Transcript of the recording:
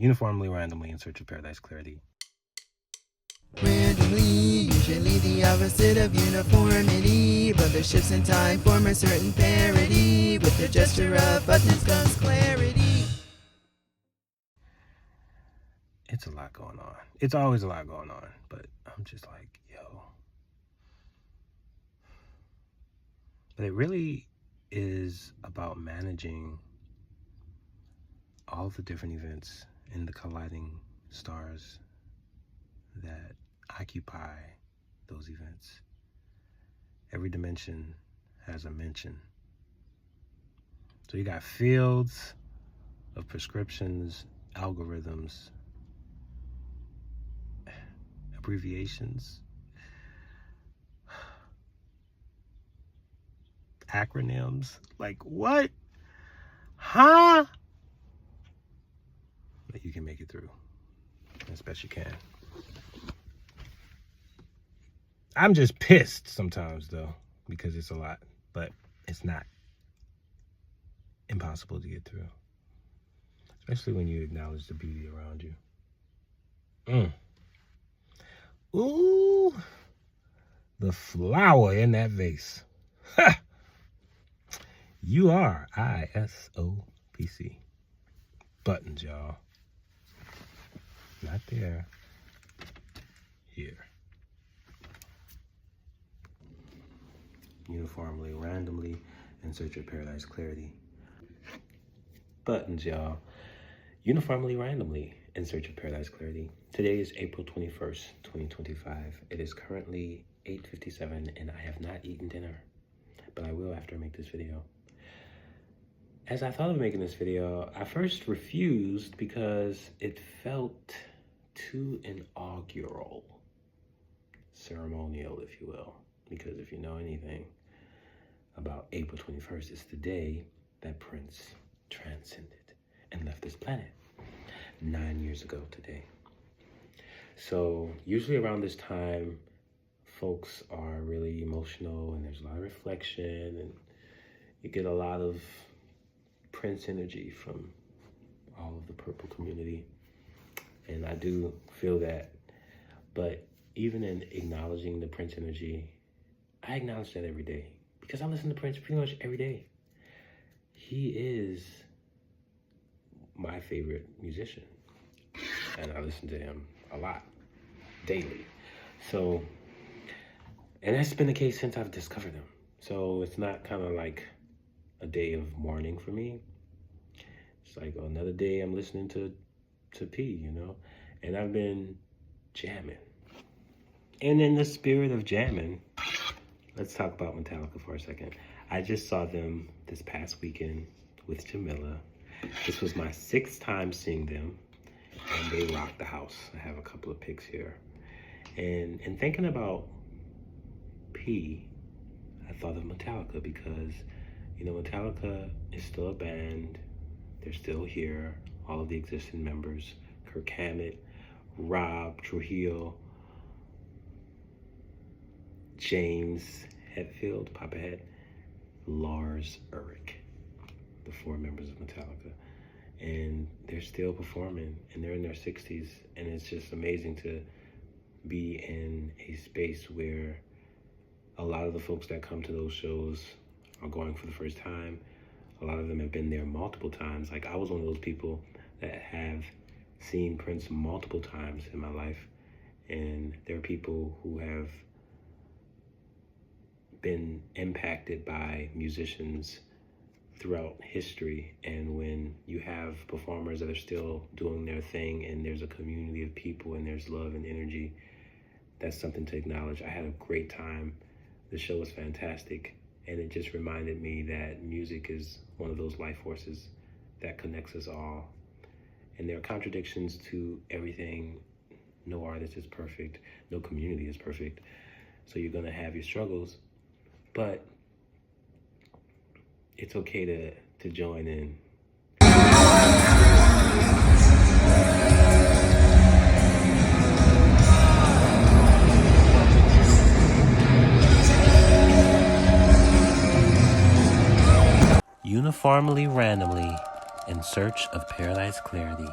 Uniformly, randomly, in search of paradise clarity. Randomly, usually the opposite of uniformity, but the shifts in time form a certain parity. With the gesture of buttons comes clarity. It's a lot going on. It's always a lot going on, but I'm just like, yo. But it really is about managing all the different events and the colliding stars that occupy those events. Every dimension has a mention. So you got fields of prescriptions, algorithms, abbreviations, acronyms. Like, what? Huh? But you can make it through as best you can. I'm just pissed sometimes, though, because it's a lot, but it's not impossible to get through, especially when you acknowledge the beauty around you. Ooh, the flower in that vase. Ha! You are ISOPC. Buttons, y'all. Not there. Here. Uniformly, randomly, in search of paradise clarity. Buttons, y'all. Uniformly, randomly, in search of paradise clarity. Today is April 21st, 2025. It is currently 8:57 and I have not eaten dinner, but I will after I make this video. As I thought of making this video, I first refused because it felt too inaugural, ceremonial, if you will. Because if you know anything about April 21st, it's the day that Prince transcended and left this planet 9 years ago today. So usually around this time, folks are really emotional and there's a lot of reflection and you get a lot of Prince energy from all of the purple community. And I do feel that, but even in acknowledging the Prince energy, I acknowledge that every day because I listen to Prince pretty much every day. He is my favorite musician and I listen to him a lot, daily. So, and that's been the case since I've discovered him. So it's not kind of like a day of mourning for me. It's like another day I'm listening to P, you know? And I've been jamming. And in the spirit of jamming, let's talk about Metallica for a second. I just saw them this past weekend with Jamila. This was my 6th time seeing them, and they rocked the house. I have a couple of pics here. And in thinking about P, I thought of Metallica because, you know, Metallica is still a band. They're still here. All of the existing members, Kirk Hammett, Rob Trujillo, James Hetfield, Papa Het, Lars Ulrich, the 4 members of Metallica. And they're still performing and they're in their 60s. And it's just amazing to be in a space where a lot of the folks that come to those shows are going for the first time. A lot of them have been there multiple times. Like I was one of those people that have seen Prince multiple times in my life. And there are people who have been impacted by musicians throughout history. And when you have performers that are still doing their thing and there's a community of people and there's love and energy, that's something to acknowledge. I had a great time. The show was fantastic. And it just reminded me that music is one of those life forces that connects us all. And there are contradictions to everything. No artist is perfect. No community is perfect. So you're gonna have your struggles, but it's okay to join in. Uniformly, randomly, in search of paradise clarity.